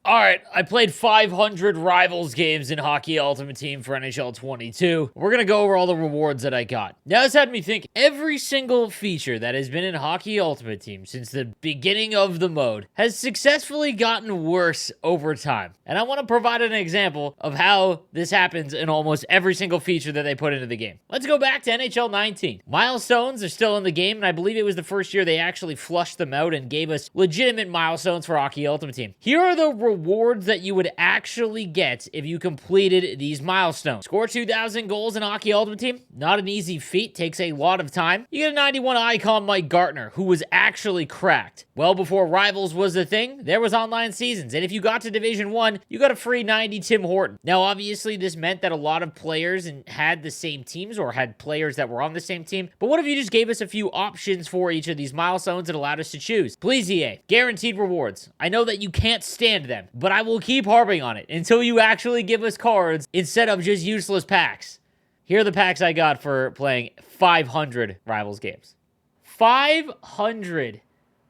All right, I played 500 Rivals games in Hockey Ultimate Team for NHL 22. We're going to go over all the rewards that I got. Now, this had me think every single feature that has been in Hockey Ultimate Team since the beginning of the mode has successfully gotten worse over time. And I want to provide an example of how this happens in almost every single feature that they put into the game. Let's go back to NHL 19. Milestones are still in the game, and I believe it was the first year they actually flushed them out and gave us legitimate milestones for Hockey Ultimate Team. Here are the rewards that you would actually get if you completed these milestones. Score 2,000 goals in Hockey Ultimate Team. Not an easy feat. Takes a lot of time. You get a 91 icon Mike Gartner, who was actually cracked. Well before Rivals was a thing, there was online seasons. And if you got to Division 1, you got a free 90 Tim Horton. Now, obviously, this meant that a lot of players had the same teams or had players that were on the same team. But what if you just gave us a few options for each of these milestones and allowed us to choose? Please, EA. Guaranteed rewards. I know that you can't stand them, but I will keep harping on it until you actually give us cards instead of just useless packs. Here are the packs I got for playing 500 Rivals games. 500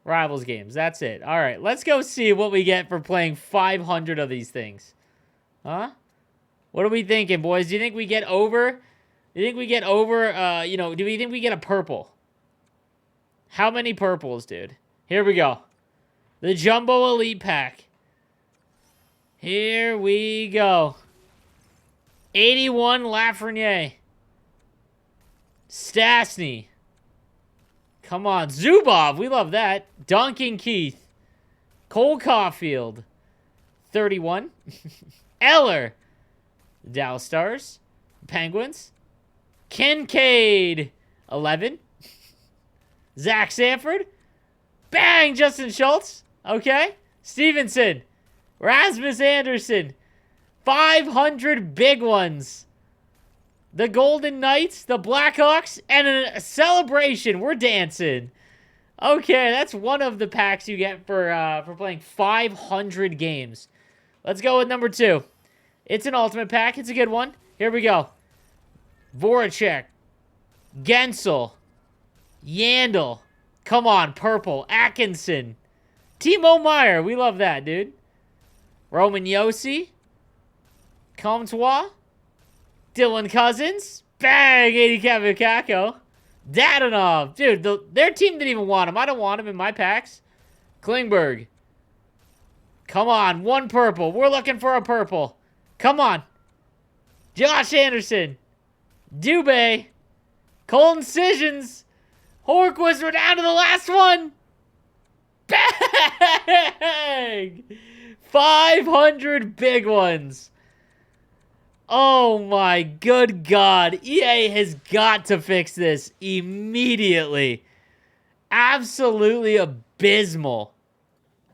Rivals games. That's it. All right, let's go see what we get for playing 500 of these things. Huh? What are we thinking, boys? Do you think we get over? Do you think we get over, do we think we get a purple? How many purples, dude? Here we go. The Jumbo Elite Pack. Here we go. 81 Lafreniere. Stastny. Come on. Zubov. We love that. Duncan Keith. Cole Caulfield. 31. Eller. Dallas Stars. Penguins. Kincaid. 11. Zach Sanford. Bang! Justin Schultz. Okay. Stevenson. Rasmus Anderson. 500 big ones. The Golden Knights, the Blackhawks, and a celebration. We're dancing. Okay, that's one of the packs you get for playing 500 games. Let's go with number 2. It's an ultimate pack. It's a good one. Here we go. Voracek. Gensel. Yandel. Come on, purple. Atkinson. Timo Meyer. We love that, dude. Roman Yossi. Comtois. Dylan Cousins. Bang! 80 Kevin Kakko. Dadonov. Dude, their team didn't even want him. I don't want him in my packs. Klingberg. Come on. One purple. We're looking for a purple. Come on. Josh Anderson. Dubé. Colton Sissons. Horquist. We're down to the last one. Bang! 500 big ones. Oh my good God. EA has got to fix this immediately. Absolutely abysmal.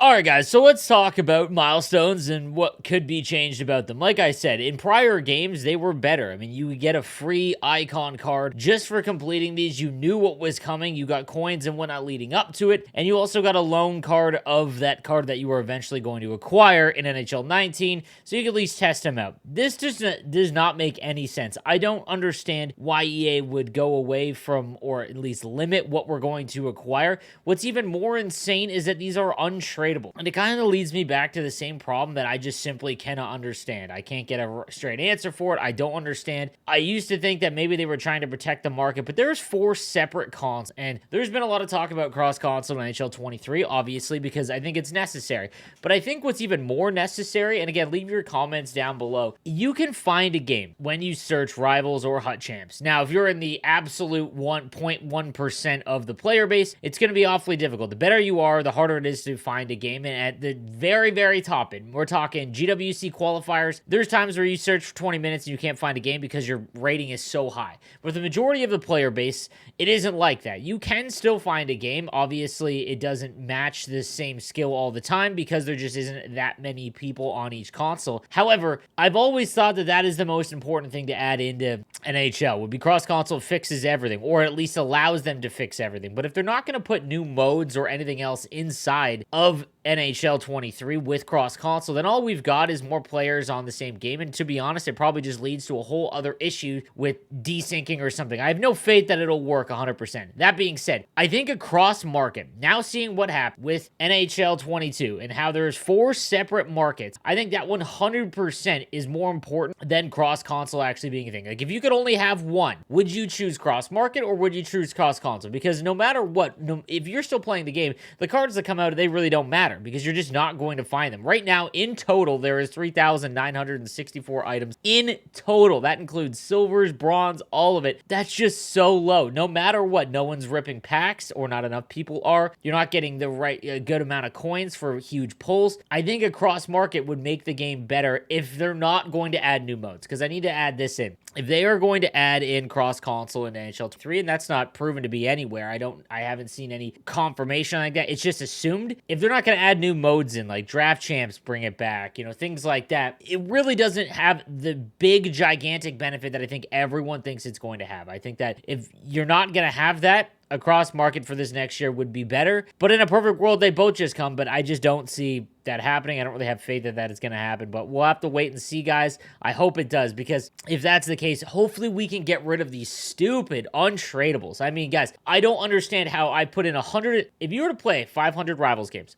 Alright guys, so let's talk about milestones and what could be changed about them. Like I said, in prior games, they were better. I mean, you would get a free icon card just for completing these. You knew what was coming. You got coins and whatnot leading up to it. And you also got a loan card of that card that you were eventually going to acquire in NHL 19, so you could at least test them out. This just does not make any sense. I don't understand why EA would go away from, or at least limit what we're going to acquire. What's even more insane is that these are untradeable. And it kind of leads me back to the same problem that I just simply cannot understand. I can't get a straight answer for it. I don't understand. I used to think that maybe they were trying to protect the market, but there's 4 separate cons, and there's been a lot of talk about cross-console in NHL 23, obviously, because I think it's necessary. But I think what's even more necessary, and again, leave your comments down below, you can find a game when you search Rivals or Hut Champs. Now, if you're in the absolute 1.1% of the player base, it's going to be awfully difficult. The better you are, the harder it is to find a game. And at the very, very top end, we're talking GWC qualifiers. There's times where you search for 20 minutes and you can't find a game because your rating is so high. But the majority of the player base, it isn't like that. You can still find a game. Obviously, it doesn't match the same skill all the time because there just isn't that many people on each console. However, I've always thought that that is the most important thing to add into NHL. Would be cross-console fixes everything, or at least allows them to fix everything. But if they're not going to put new modes or anything else inside of NHL 23 with cross console, then all we've got is more players on the same game. And to be honest, it probably just leads to a whole other issue with desyncing or something. I have no faith that it'll work 100%. That being said, I think across market, now seeing what happened with NHL 22 and how there's 4 separate markets, I think that 100% is more important than cross console actually being a thing. Like, if you could only have one, would you choose cross market or would you choose cross console? Because no matter what, if you're still playing the game, the cards that come out, they really don't matter because you're just not going to find them. Right now, in total, there is 3,964 items in total. That includes silvers, bronze, all of it. That's just so low. No matter what, no one's ripping packs, or not enough people are. You're not getting the right good amount of coins for huge pulls. I think a cross market would make the game better if they're not going to add new modes, because I need to add this in. If they are going to add in cross console in NHL 3, and that's not proven to be anywhere, I haven't seen any confirmation like that. It's just assumed. If they're not going to add new modes in, like draft champs, bring it back, things like that, it really doesn't have the big gigantic benefit that I think everyone thinks it's going to have. I think that if you're not going to have that, a cross market for this next year would be better. But in a perfect world, they both just come, but I just don't see that happening. I don't really have faith that it's going to happen, but we'll have to wait and see, guys. I hope it does, because if that's the case, hopefully we can get rid of these stupid untradables. I mean, guys, I don't understand how I put in 100. If you were to play 500 rivals games,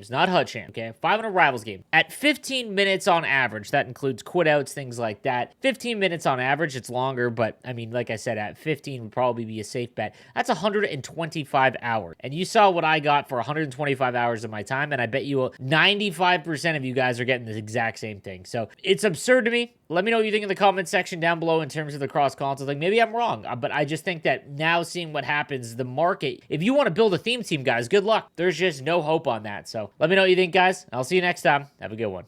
not HUT champ, okay? 500 rivals games at 15 minutes on average. That includes quit outs, things like that. 15 minutes on average. It's longer, but I mean, like I said, at 15 would probably be a safe bet. That's 125 hours. And you saw what I got for 125 hours of my time, and I bet you 95% of you guys are getting the exact same thing. So it's absurd to me. Let me know what you think in the comment section down below in terms of the cross console thing. Maybe I'm wrong, but I just think that now seeing what happens, the market, if you want to build a theme team, guys, good luck. There's just no hope on that. So let me know what you think, guys. I'll see you next time. Have a good one.